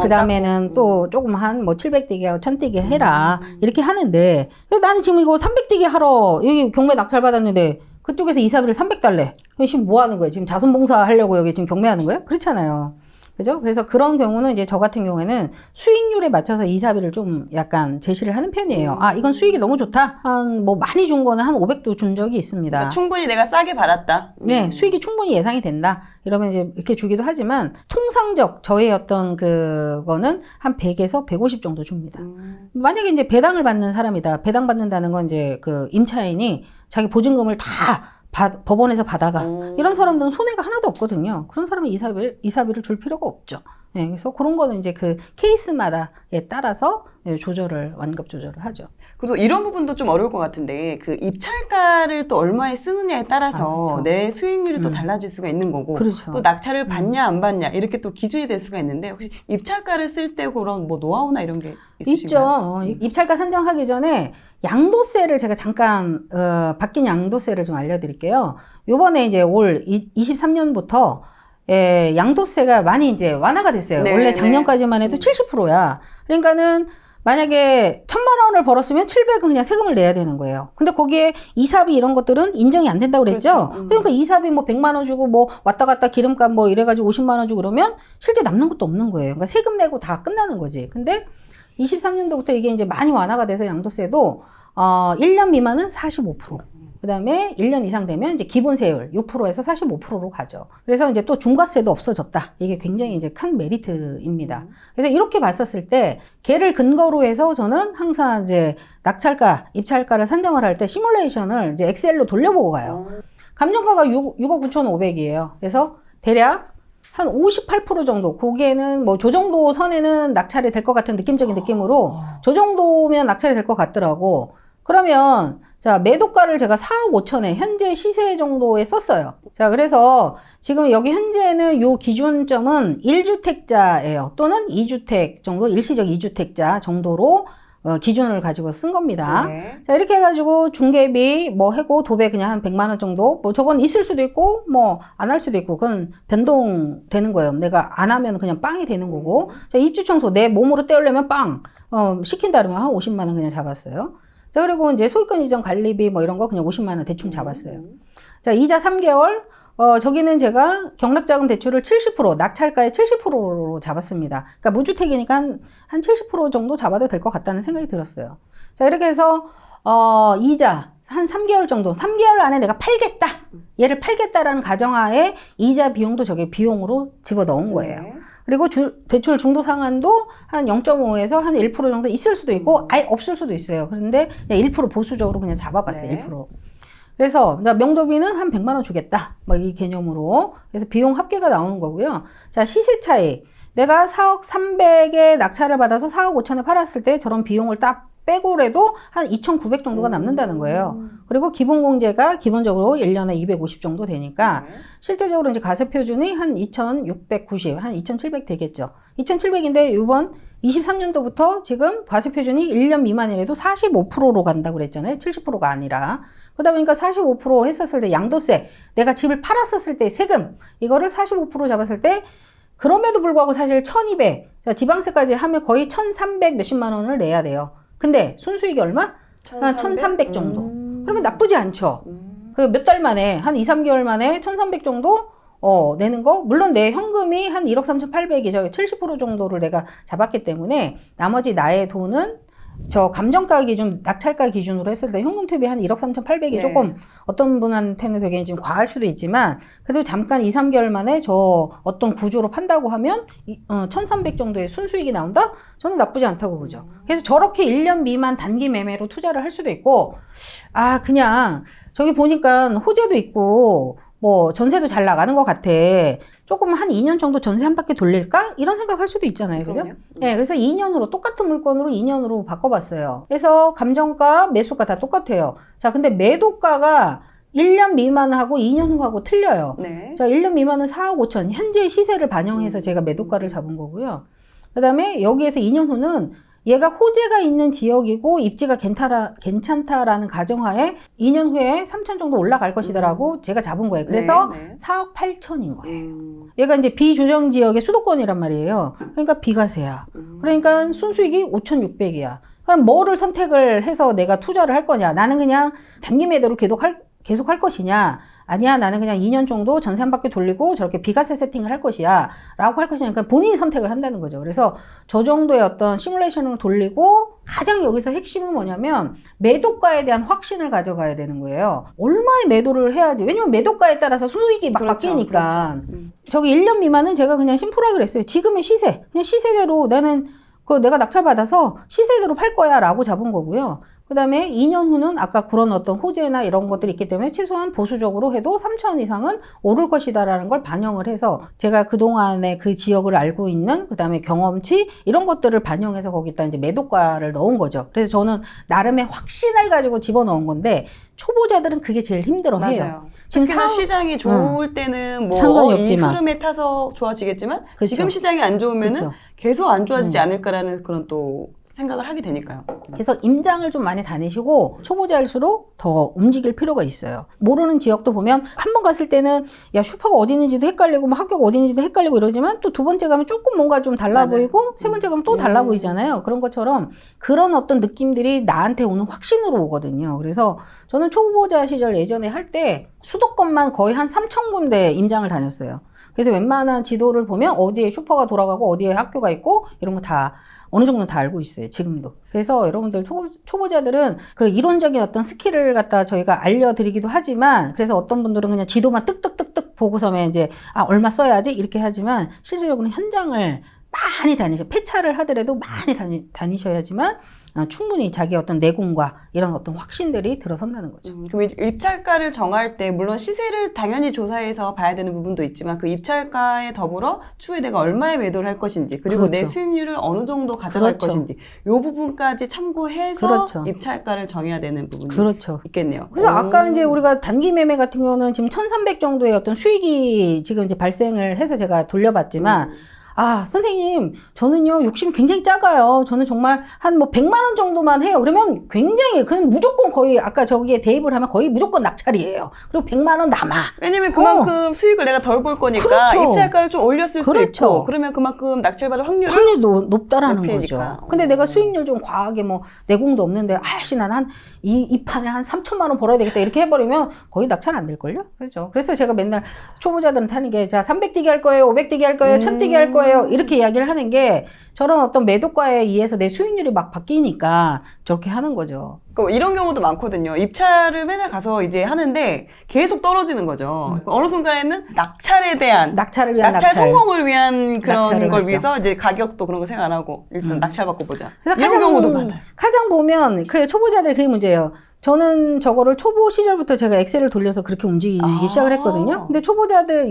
그다음에는 또 조금 한 뭐 700대기하고 1000대기 해라 이렇게 하는데 나는 지금 이거 300대기 하러 여기 경매 낙찰 받았는데 그쪽에서 이사비를 300 달래. 지금 뭐 하는 거예요? 지금 자선봉사 하려고 여기 지금 경매하는 거예요? 그렇잖아요. 그죠? 그래서 그런 경우는 이제 저 같은 경우에는 수익률에 맞춰서 이사비를 좀 약간 제시를 하는 편이에요. 이건 수익이 너무 좋다. 뭐 많이 준 거는 한 500도 준 적이 있습니다. 그러니까 충분히 내가 싸게 받았다. 네, 수익이 충분히 예상이 된다. 이러면 이제 이렇게 주기도 하지만 통상적 저의 어떤 그거는 한 100에서 150 정도 줍니다. 만약에 이제 배당을 받는 사람이다. 배당 받는다는 건 이제 그 임차인이 자기 보증금을 다 법원에서 받아가. 이런 사람들은 손해가 하나도 없거든요. 그런 사람은 이사비를 줄 필요가 없죠. 네, 그래서 그런 거는 이제 그 케이스마다에 따라서 완급 조절을 하죠. 그리고 이런 부분도 좀 어려울 것 같은데 그 입찰가를 또 얼마에 쓰느냐에 따라서 그렇죠. 내 수익률이 또 달라질 수가 있는 거고 그렇죠. 또 낙찰을 받냐 안 받냐 이렇게 또 기준이 될 수가 있는데 혹시 입찰가를 쓸 때 그런 뭐 노하우나 이런 게 있으신가요? 있죠. 입찰가 산정하기 전에 양도세를 제가 잠깐 바뀐 양도세를 좀 알려드릴게요. 요번에 이제 올 23년부터 양도세가 많이 이제 완화가 됐어요. 네, 원래 네. 작년까지만 해도 70%야. 그러니까는 만약에 1,000만 원을 벌었으면 700은 그냥 세금을 내야 되는 거예요. 근데 거기에 이사비 이런 것들은 인정이 안 된다고 그랬죠? 그렇죠. 그러니까 이사비 뭐 100만 원 주고 뭐 왔다 갔다 기름값 뭐 이래가지고 50만 원 주고 그러면 실제 남는 것도 없는 거예요. 그러니까 세금 내고 다 끝나는 거지. 근데 23년도부터 이게 이제 많이 완화가 돼서 양도세도 1년 미만은 45%. 그 다음에 1년 이상 되면 이제 기본세율 6%에서 45%로 가죠. 그래서 이제 또 중과세도 없어졌다. 이게 굉장히 이제 큰 메리트입니다. 그래서 이렇게 봤었을 때, 걔를 근거로 해서 저는 항상 이제 낙찰가, 입찰가를 산정을 할 때 시뮬레이션을 이제 엑셀로 돌려보고 가요. 감정가가 6억 9,500이에요. 그래서 대략 한 58% 정도, 거기에는 뭐 저 정도 선에는 낙찰이 될 것 같은 느낌적인 느낌으로 저 정도면 낙찰이 될 것 같더라고. 그러면 자, 매도가를 제가 4억 5천에 현재 시세 정도에 썼어요. 자, 그래서 지금 여기 현재는 요 기준점은 1주택자예요. 또는 2주택 정도, 일시적 2주택자 정도로 기준을 가지고 쓴 겁니다. 네. 자, 이렇게 해가지고 중개비 뭐 해고 도배 그냥 한 100만 원 정도, 뭐 저건 있을 수도 있고 뭐 안 할 수도 있고 그건 변동되는 거예요. 내가 안 하면 그냥 빵이 되는 거고. 자, 입주 청소 내 몸으로 떼우려면 빵, 시킨다 그러면 한 50만 원 그냥 잡았어요. 자, 그리고 이제 소유권 이전 관리비 뭐 이런 거 그냥 50만 원 대충 잡았어요. 자, 이자 3개월, 저기는 제가 경락자금 대출을 70%, 낙찰가의 70%로 잡았습니다. 그러니까 무주택이니까 한 70% 정도 잡아도 될 것 같다는 생각이 들었어요. 자, 이렇게 해서, 이자 한 3개월 정도, 3개월 안에 내가 팔겠다! 얘를 팔겠다라는 가정하에 이자 비용도 저게 비용으로 집어 넣은 거예요. 네. 그리고 대출 중도 상한도 한 0.5에서 한 1% 정도 있을 수도 있고 아예 없을 수도 있어요. 그런데 1% 보수적으로 그냥 잡아봤어요. 네. 1%. 그래서 명도비는 한 100만 원 주겠다. 뭐 이 개념으로. 그래서 비용 합계가 나오는 거고요. 자, 시세 차익. 내가 4억 300에 낙찰을 받아서 4억 5천에 팔았을 때 저런 비용을 딱 빼고라도 한 2,900 정도가 남는다는 거예요. 그리고 기본공제가 기본적으로 1년에 250 정도 되니까 네. 실제적으로 이제 가세표준이 한 2,690, 한 2,700 되겠죠. 2,700인데 이번 23년도부터 지금 과세표준이 1년 미만이라도 45%로 간다고 그랬잖아요. 70%가 아니라. 그러다 보니까 45% 했었을 때 양도세, 내가 집을 팔았었을 때 세금, 이거를 45% 잡았을 때 그럼에도 불구하고 사실 1,200, 자, 지방세까지 하면 거의 1,300 몇십만 원을 내야 돼요. 근데 순수익이 얼마? 한 1,300 정도. 그러면 나쁘지 않죠. 그 몇 달 만에, 한 2, 3개월 만에 1,300 정도 내는 거? 물론 내 현금이 한 1억 3,800이죠. 70% 정도를 내가 잡았기 때문에 나머지 나의 돈은 저 감정가 기준, 낙찰가 기준으로 했을 때 현금 투입이 한 1억 3,800이 네. 조금 어떤 분한테는 되게 지금 과할 수도 있지만 그래도 잠깐 2, 3개월 만에 저 어떤 구조로 판다고 하면 1,300 정도의 순수익이 나온다? 저는 나쁘지 않다고 보죠. 그래서 저렇게 1년 미만 단기 매매로 투자를 할 수도 있고 그냥 저기 보니까 호재도 있고 뭐 전세도 잘 나가는 것 같아. 조금 한 2년 정도 전세 한 바퀴 돌릴까? 이런 생각할 수도 있잖아요. 그죠? 그럼요. 네, 그래서 2년으로 똑같은 물건으로 2년으로 바꿔봤어요. 그래서 감정가, 매수가 다 똑같아요. 자, 근데 매도가가 1년 미만하고 2년 후하고 틀려요. 네. 자, 1년 미만은 4억 5천. 현재 시세를 반영해서 제가 매도가를 잡은 거고요. 그 다음에 여기에서 2년 후는 얘가 호재가 있는 지역이고 입지가 괜찮다라는 가정하에 2년 후에 3천 정도 올라갈 것이다라고 제가 잡은 거예요. 그래서 네. 4억 8천인 거예요. 얘가 이제 비조정 지역의 수도권이란 말이에요. 그러니까 비과세야. 그러니까 순수익이 5,600이야. 그럼 뭐를 선택을 해서 내가 투자를 할 거냐? 나는 그냥 단기 매도를 계속 할 것이냐? 아니야, 나는 그냥 2년 정도 전세 한 바퀴 돌리고 저렇게 비과세 세팅을 할 것이야. 라고 할 것이냐. 그러니까 본인이 선택을 한다는 거죠. 그래서 저 정도의 어떤 시뮬레이션을 돌리고 가장 여기서 핵심은 뭐냐면 매도가에 대한 확신을 가져가야 되는 거예요. 얼마의 매도를 해야지. 왜냐면 매도가에 따라서 수익이 막 그렇죠, 바뀌니까. 그렇죠. 저기 1년 미만은 제가 그냥 심플하게 그랬어요. 지금의 시세. 그냥 시세대로 나는 내가 낙찰받아서 시세대로 팔 거야 라고 잡은 거고요. 그 다음에 2년 후는 아까 그런 어떤 호재나 이런 것들이 있기 때문에 최소한 보수적으로 해도 3천 이상은 오를 것이다라는 걸 반영을 해서 제가 그동안에 그 지역을 알고 있는 그 다음에 경험치 이런 것들을 반영해서 거기다 이제 매도가를 넣은 거죠. 그래서 저는 나름의 확신을 가지고 집어넣은 건데 초보자들은 그게 제일 힘들어해요. 맞아요. 지금 특히나 시장이 좋을 때는 뭐 상관이 이 없지만. 흐름에 타서 좋아지겠지만 그쵸. 지금 시장이 안 좋으면은 그쵸. 계속 안 좋아지지 않을까라는 그런 또 생각을 하게 되니까요. 그래서 임장을 좀 많이 다니시고 초보자일수록 더 움직일 필요가 있어요. 모르는 지역도 보면 한 번 갔을 때는 야 슈퍼가 어디 있는지도 헷갈리고 뭐 학교가 어디 있는지도 헷갈리고 이러지만 또 두 번째 가면 조금 뭔가 좀 달라 맞아요. 보이고 세 번째 가면 또 달라 보이잖아요. 그런 것처럼 그런 어떤 느낌들이 나한테 오는 확신으로 오거든요. 그래서 저는 초보자 시절 예전에 할 때 수도권만 거의 한 3,000군데 임장을 다녔어요. 그래서 웬만한 지도를 보면 어디에 슈퍼가 돌아가고 어디에 학교가 있고 이런 거 다 어느 정도 다 알고 있어요. 지금도. 그래서 여러분들 초보자들은 그 이론적인 어떤 스킬을 갖다 저희가 알려드리기도 하지만 그래서 어떤 분들은 그냥 지도만 뜩뜩뜩뜩 보고서면 이제 얼마 써야지 이렇게 하지만 실질적으로는 현장을 많이 다니셔. 폐차를 하더라도 많이 다니셔야지만 충분히 자기 어떤 내공과 이런 어떤 확신들이 들어선다는 거죠. 그럼 입찰가를 정할 때 물론 시세를 당연히 조사해서 봐야 되는 부분도 있지만 그 입찰가에 더불어 추후에 내가 얼마에 매도를 할 것인지 그리고 그렇죠. 내 수익률을 어느 정도 가져갈 그렇죠. 것인지 이 부분까지 참고해서 그렇죠. 입찰가를 정해야 되는 부분이 그렇죠. 있겠네요. 그래서 아까 이제 우리가 단기 매매 같은 경우는 지금 1,300 정도의 어떤 수익이 지금 이제 발생을 해서 제가 돌려봤지만 선생님, 저는요, 욕심이 굉장히 작아요. 저는 정말 한 뭐 100만 원 정도만 해요. 그러면 굉장히, 그냥 무조건 거의, 아까 저기에 대입을 하면 거의 무조건 낙찰이에요. 그리고 100만 원 남아. 왜냐면 그만큼 수익을 내가 덜 볼 거니까 그렇죠. 입찰가를 좀 올렸을 수 그렇죠. 있고 그러면 그만큼 낙찰받을 확률을 확률이 높다라는 높이니까. 거죠. 근데 내가 수익률 좀 과하게 뭐 내공도 없는데 난 이 판에 한 3천만 원 벌어야 되겠다 이렇게 해버리면 거의 낙찰 안 될걸요? 그렇죠. 그래서 제가 맨날 초보자들한테 하는 게 자 300뛰기 할 거예요, 500뛰기 할 거예요, 1000뛰기 할 거예요 이렇게 이야기를 하는 게 저런 어떤 매도가에 의해서 내 수익률이 막 바뀌니까 저렇게 하는 거죠. 이런 경우도 많거든요. 입찰을 맨날 가서 이제 하는데 계속 떨어지는 거죠. 어느 순간에는 낙찰을 위한 낙찰. 성공을 위한 그런 낙찰을 걸 하죠. 위해서 이제 가격도 그런 거 생각 안 하고 일단 낙찰 받고 보자. 그래서 이런 경우도 많아요. 가장 보면 그 초보자들 그게 문제예요. 저는 저거를 초보 시절부터 제가 엑셀을 돌려서 그렇게 움직이기 시작을 했거든요. 근데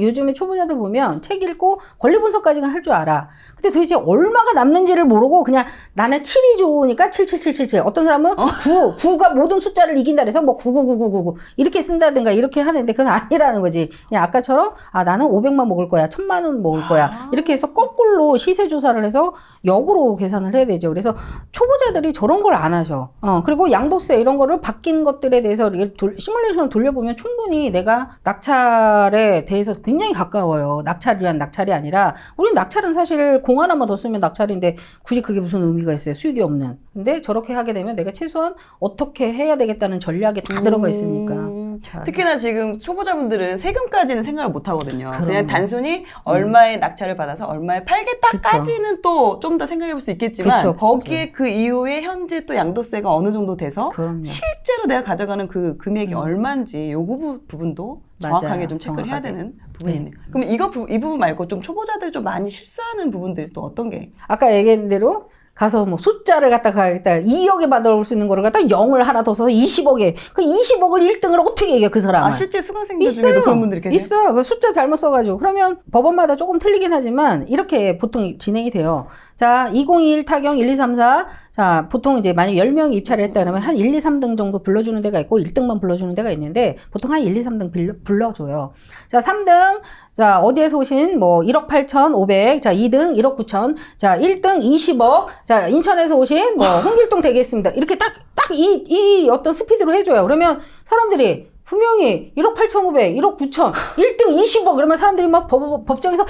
요즘에 초보자들 보면 책 읽고 권리 분석까지는 할 줄 알아. 근데 도대체 얼마가 남는지를 모르고 그냥 나는 7이 좋으니까 77777. 어떤 사람은 9가 모든 숫자를 이긴다 그래서 뭐 99999 이렇게 쓴다든가 이렇게 하는데 그건 아니라는 거지. 그냥 아까처럼 나는 500만 먹을 거야. 1000만 원 먹을 거야. 이렇게 해서 거꾸로 시세 조사를 해서 역으로 계산을 해야 되죠. 그래서 초보자들이 저런 걸 안 하셔. 그리고 양도세 이런 거를 바뀐 것들에 대해서 시뮬레이션을 돌려보면 충분히 내가 낙찰에 대해서 굉장히 가까워요. 낙찰을 위한 낙찰이 아니라 우린 낙찰은 사실 공 하나만 더 쓰면 낙찰인데 굳이 그게 무슨 의미가 있어요. 수익이 없는. 근데 저렇게 하게 되면 내가 최소한 어떻게 해야 되겠다는 전략이 다 들어가 있으니까. 특히나 지금 초보자분들은 세금까지는 생각을 못 하거든요. 그럼요. 그냥 단순히 얼마의 낙찰을 받아서 얼마에 팔겠다까지는 또 좀 더 생각해 볼 수 있겠지만 그쵸. 거기에 그 이후에 현재 또 양도세가 어느 정도 돼서 그럼요. 실제로 내가 가져가는 그 금액이 얼마인지 요 부분도 정확하게 맞아요. 좀 체크를 해야 정확하게. 되는 부분이 있네요. 그럼 이 부분 말고 좀 초보자들이 좀 많이 실수하는 부분들이 또 어떤 게? 아까 얘기한 대로 가서 뭐 숫자를 갖다가 2억에 받아올 수 있는 거를 갖다 0을 하나 더 써서 20억에 그 20억을 1등을 어떻게 얘기해 그 사람은? 실제 수강생들 중에도 그런 분들이 계세요? 있어요. 그 숫자 잘못 써가지고 그러면 법원마다 조금 틀리긴 하지만 이렇게 보통 진행이 돼요. 자 2021 타경 1, 2, 3, 4 자 보통 이제 만약 10명이 입찰을 했다 그러면 한 1, 2, 3등 정도 불러주는 데가 있고 1등만 불러주는 데가 있는데 보통 한 1, 2, 3등 불러줘요. 자 3등 자 어디에서 오신 뭐 1억 8,500 자 2등 1억 9천 자 1등 20억 자 인천에서 오신 뭐 홍길동 되겠습니다. 이렇게 딱 이 어떤 스피드로 해줘요. 그러면 사람들이 분명히 1억 8,500, 1억 9천, 1등 20억 그러면 사람들이 막 법정에서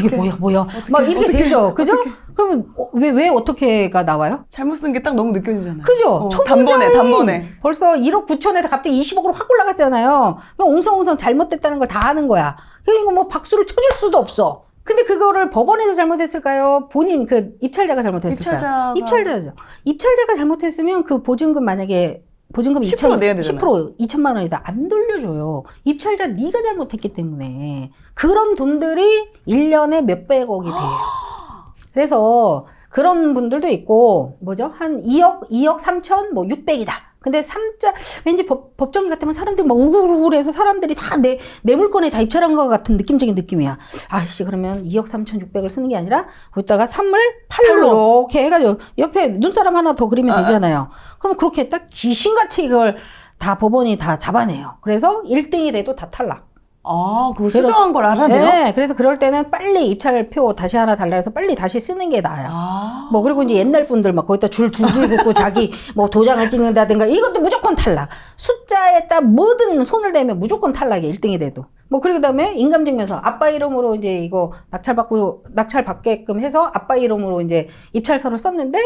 이게 뭐야 막 이렇게 되죠. 그죠? 그러면 왜 어떻게가 나와요? 잘못 쓴 게 딱 너무 느껴지잖아요. 그죠? 단번에. 벌써 1억 9천에서 갑자기 20억으로 확 올라갔잖아요. 그럼 옹성옹성 잘못됐다는 걸 다 하는 거야. 이거 뭐 박수를 쳐줄 수도 없어. 근데 그거를 법원에서 잘못했을까요? 본인 그 입찰자가 잘못했을까요? 입찰자죠. 입찰자가 잘못했으면 그 보증금 만약에 보증금 10% 내야 되잖아요. 10% 2천만 원이다. 안 돌려줘요. 입찰자 네가 잘못했기 때문에 그런 돈들이 1년에 몇백억이 돼요. 그래서 그런 분들도 있고 한 2억 3천 뭐 600이다. 근데 3자 왠지 법정이 같으면 사람들이 막 우글우글해서 사람들이 다 내 물건에 다 입찰한 것 같은 느낌적인 느낌이야. 아이씨 그러면 2억 3,600을 쓰는 게 아니라 거기다가 3을 8로 이렇게 해가지고 옆에 눈사람 하나 더 그리면 되잖아요. 그러면 그렇게 했다 귀신같이 이걸 다 법원이 다 잡아내요. 그래서 1등이 돼도 다 탈락. 그거 수정한 걸 알아내요? 네, 그래서 그럴 때는 빨리 입찰표 다시 하나 달라 해서 빨리 다시 쓰는 게 나아요. 뭐 그리고 이제 옛날 분들 막 거기다 줄 두 줄 긋고 자기 뭐 도장을 찍는다든가 이것도 무조건 탈락. 숫자에다 뭐든 손을 대면 무조건 탈락이야. 1등이 돼도. 뭐 그리고 그다음에 인감증명서 아빠 이름으로 이제 이거 낙찰 받게끔 해서 아빠 이름으로 이제 입찰서를 썼는데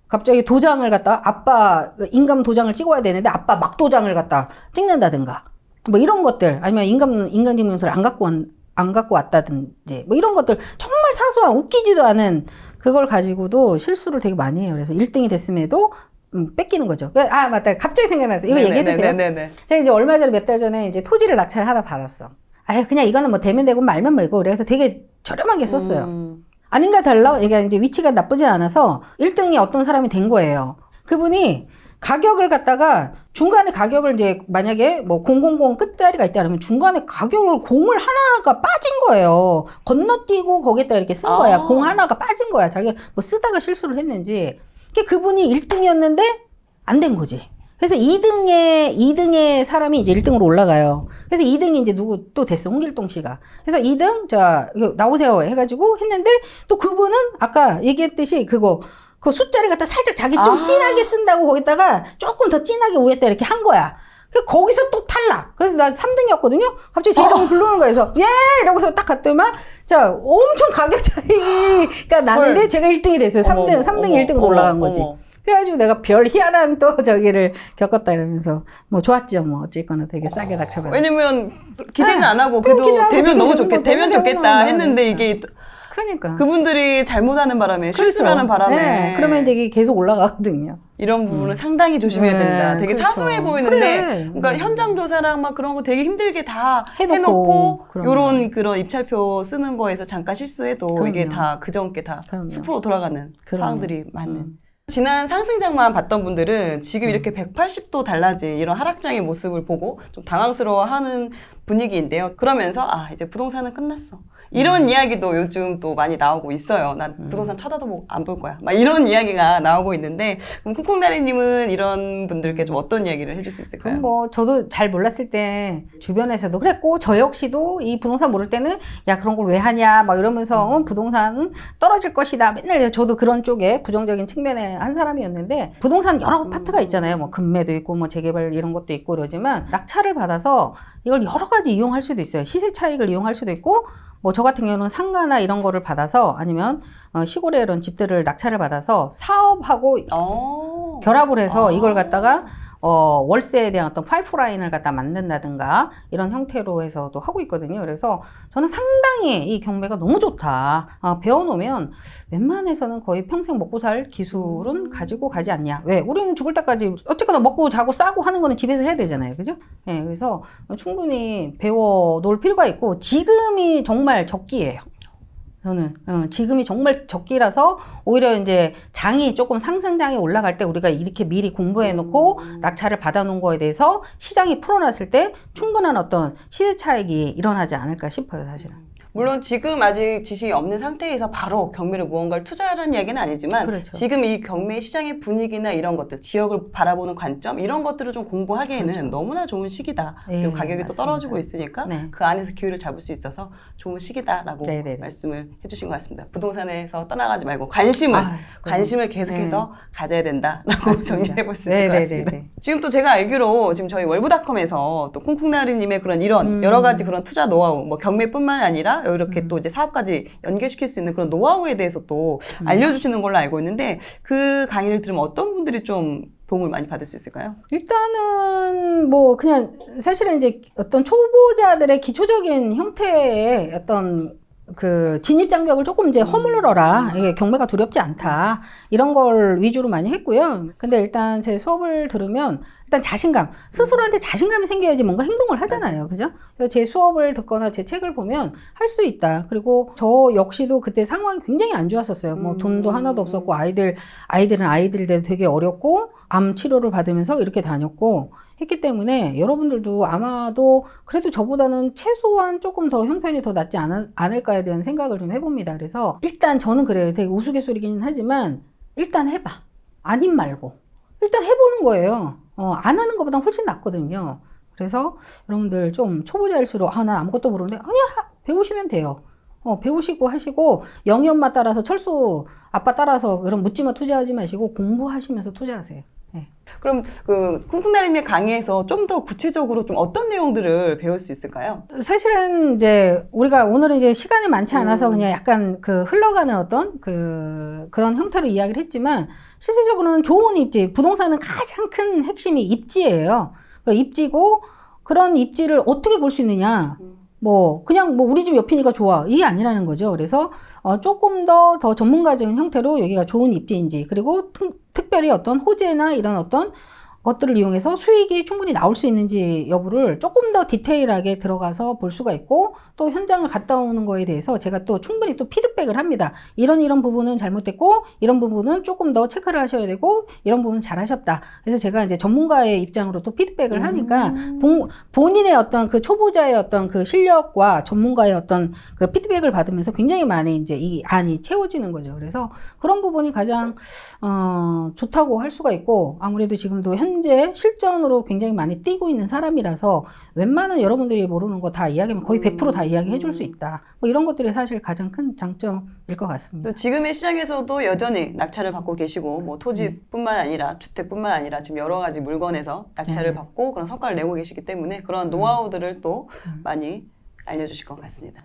갑자기 도장을 갖다 아빠 인감 도장을 찍어야 되는데 아빠 막 도장을 갖다 찍는다든가 뭐 이런 것들 아니면 인감증명서를 안 갖고 왔다든지 뭐 이런 것들 정말 사소한 웃기지도 않은 그걸 가지고도 실수를 되게 많이 해요. 그래서 1등이 됐음에도 뺏기는 거죠. 아, 맞다. 갑자기 생각났어요. 이거 얘기해도 돼요? 네네네. 제가 이제 얼마 전에 몇 달 전에 이제 토지를 낙찰 하나 받았어. 아유, 그냥 이거는 뭐 되면 되고 말면 말고 그래서 되게 저렴하게 썼어요. 아닌가 달라? 이게 이제 위치가 나쁘지 않아서 1등이 어떤 사람이 된 거예요. 그분이 가격을 갖다가 중간에 가격을 이제 만약에 뭐 000 끝자리가 있다 그러면 중간에 가격을 공을 하나가 빠진 거예요. 건너뛰고 거기에다 이렇게 쓴 거야. 공 하나가 빠진 거야. 자기가 뭐 쓰다가 실수를 했는지. 그분이 1등이었는데 안 된 거지. 그래서 2등의 사람이 이제 1등으로 올라가요. 그래서 2등이 이제 누구 또 됐어. 홍길동 씨가. 그래서 2등, 자, 이거 나오세요. 해가지고 했는데 또 그분은 아까 얘기했듯이 그 숫자를 갖다 살짝 자기 좀 진하게 쓴다고 거기다가 조금 더 진하게 위에다 이렇게 한 거야. 거기서 또 탈락. 그래서 나 3등이었거든요? 갑자기 제 이름을 부르는 거야. 그래서, 예! 이러고서 딱 갔더니만, 자, 엄청 가격 차이가 나는데 제가 1등이 됐어요. 3등이 1등으로 올라간 거지. 그래가지고 내가 별 희한한 또 저기를 겪었다 이러면서 뭐 좋았죠. 뭐 어쨌거나 되게 싸게 낙찰받았어. 왜냐면 기대는 안 하고 그래도 되면 너무 좋겠다. 되면 좋겠다 했는데 이게 그러니까 그분들이 잘못하는 바람에 실수하는 바람에 네. 그러면 이제 이게 계속 올라가거든요. 이런 부분은 상당히 조심해야 된다. 되게 그렇죠. 사소해 보이는데 그러니까 현장 조사랑 막 그런 거 되게 힘들게 다 해놓고 요런 그런 입찰표 쓰는 거에서 잠깐 실수해도 이게 다 그전께 다 수포로 돌아가는 상황들이 많은. 지난 상승장만 봤던 분들은 지금 이렇게 180도 달라진 이런 하락장의 모습을 보고 좀 당황스러워하는 분위기인데요. 그러면서 이제 부동산은 끝났어. 이런 이야기도 요즘 또 많이 나오고 있어요. 난 부동산 쳐다도 안 볼 거야. 막 이런 이야기가 나오고 있는데 그럼 콩콩나리님은 이런 분들께 좀 어떤 이야기를 해줄 수 있을까요? 그럼 뭐 저도 잘 몰랐을 때 주변에서도 그랬고 저 역시도 이 부동산 모를 때는 야 그런 걸 왜 하냐 막 이러면서 부동산은 떨어질 것이다. 맨날 저도 그런 쪽에 부정적인 측면에 한 사람이었는데 부동산 여러 파트가 있잖아요. 뭐 금매도 있고 뭐 재개발 이런 것도 있고 그러지만 낙찰을 받아서 이걸 여러 가지 이용할 수도 있어요. 시세 차익을 이용할 수도 있고 뭐 저 같은 경우는 상가나 이런 거를 받아서 아니면 시골에 이런 집들을 낙찰을 받아서 사업하고 결합을 해서 이걸 갖다가 월세에 대한 어떤 파이프라인을 갖다 만든다든가 이런 형태로 해서도 하고 있거든요. 그래서 저는 상당히 이 경매가 너무 좋다. 배워놓으면 웬만해서는 거의 평생 먹고 살 기술은 가지고 가지 않냐. 왜? 우리는 죽을 때까지 어쨌거나 먹고 자고 싸고 하는 거는 집에서 해야 되잖아요. 그죠? 네, 그래서 충분히 배워놓을 필요가 있고 지금이 정말 적기예요. 저는 지금이 정말 적기라서 오히려 이제 장이 조금 상승장이 올라갈 때 우리가 이렇게 미리 공부해 놓고 낙찰을 받아 놓은 거에 대해서 시장이 풀어놨을 때 충분한 어떤 시세 차익이 일어나지 않을까 싶어요, 사실은. 물론 지금 아직 지식이 없는 상태에서 바로 경매를 무언가를 투자하라는 이야기는 아니지만 그렇죠. 지금 이 경매 시장의 분위기나 이런 것들, 지역을 바라보는 관점 이런 것들을 좀 공부하기에는 그렇죠. 너무나 좋은 시기다. 네, 그리고 가격이 맞습니다. 또 떨어지고 있으니까 그 안에서 기회를 잡을 수 있어서 좋은 시기다라고 말씀을 해주신 것 같습니다. 부동산에서 떠나가지 말고 관심을 계속해서 가져야 된다라고 정리해볼 수 있을 것 같습니다. 지금 또 제가 알기로 지금 저희 월브닷컴에서 또 콩콩나리님의 그런 이런 여러 가지 그런 투자 노하우, 뭐 경매뿐만 아니라 이렇게 또 이제 사업까지 연계시킬 수 있는 그런 노하우에 대해서 또 알려주시는 걸로 알고 있는데 그 강의를 들으면 어떤 분들이 좀 도움을 많이 받을 수 있을까요? 일단은 뭐 그냥 사실은 이제 어떤 초보자들의 기초적인 형태의 어떤 그 진입장벽을 조금 이제 허물어라. 이게 경매가 두렵지 않다. 이런 걸 위주로 많이 했고요. 근데 일단 제 수업을 들으면 일단 자신감, 스스로한테 자신감이 생겨야지 뭔가 행동을 하잖아요. 그죠? 그래서 제 수업을 듣거나 제 책을 보면 할 수 있다. 그리고 저 역시도 그때 상황이 굉장히 안 좋았었어요. 뭐 돈도 하나도 없었고 아이들은 아이들대로 되게 어렵고 암 치료를 받으면서 이렇게 다녔고 했기 때문에 여러분들도 아마도 그래도 저보다는 최소한 조금 더 형편이 더 낫지 않을까에 대한 생각을 좀 해봅니다. 그래서 일단 저는 그래요. 되게 우스갯소리긴 하지만 일단 해봐. 아님 말고. 일단 해보는 거예요. 안 하는 것보다 훨씬 낫거든요. 그래서 여러분들 좀 초보자일수록 난 아무것도 모르는데 아니야 배우시면 돼요. 배우시고 하시고 영희 엄마 따라서 철수 아빠 따라서 그런 묻지마 투자하지 마시고 공부하시면서 투자하세요. 네. 그럼 그 쿵쿵나리님의 강의에서 좀 더 구체적으로 좀 어떤 내용들을 배울 수 있을까요? 사실은 이제 우리가 오늘은 이제 시간이 많지 않아서 그냥 약간 그 흘러가는 어떤 그런 형태로 이야기를 했지만 실질적으로는 좋은 입지, 부동산은 가장 큰 핵심이 입지예요. 그 입지고 그런 입지를 어떻게 볼 수 있느냐. 뭐 그냥 뭐 우리 집 옆이니까 좋아 이게 아니라는 거죠. 그래서 조금 더 전문가적인 형태로 여기가 좋은 입지인지 그리고 특별히 어떤 호재나 이런 어떤 것들을 이용해서 수익이 충분히 나올 수 있는지 여부를 조금 더 디테일하게 들어가서 볼 수가 있고 또 현장을 갔다 오는 거에 대해서 제가 또 충분히 또 피드백을 합니다. 이런 부분은 잘못됐고 이런 부분은 조금 더 체크를 하셔야 되고 이런 부분은 잘하셨다. 그래서 제가 이제 전문가의 입장으로 또 피드백을 하니까 본인의 어떤 그 초보자의 어떤 그 실력과 전문가의 어떤 그 피드백을 받으면서 굉장히 많이 이제 이 안이 채워지는 거죠. 그래서 그런 부분이 가장 좋다고 할 수가 있고 아무래도 지금도 현재 실전으로 굉장히 많이 뛰고 있는 사람이라서 웬만한 여러분들이 모르는 거 다 이야기하면 거의 100% 다 이야기해 줄 수 있다. 뭐 이런 것들이 사실 가장 큰 장점일 것 같습니다. 또 지금의 시장에서도 여전히 낙찰을 받고 계시고 뭐 토지뿐만 아니라 주택뿐만 아니라 지금 여러 가지 물건에서 낙찰을 받고 그런 성과를 내고 계시기 때문에 그런 노하우들을 또 많이 알려주실 것 같습니다.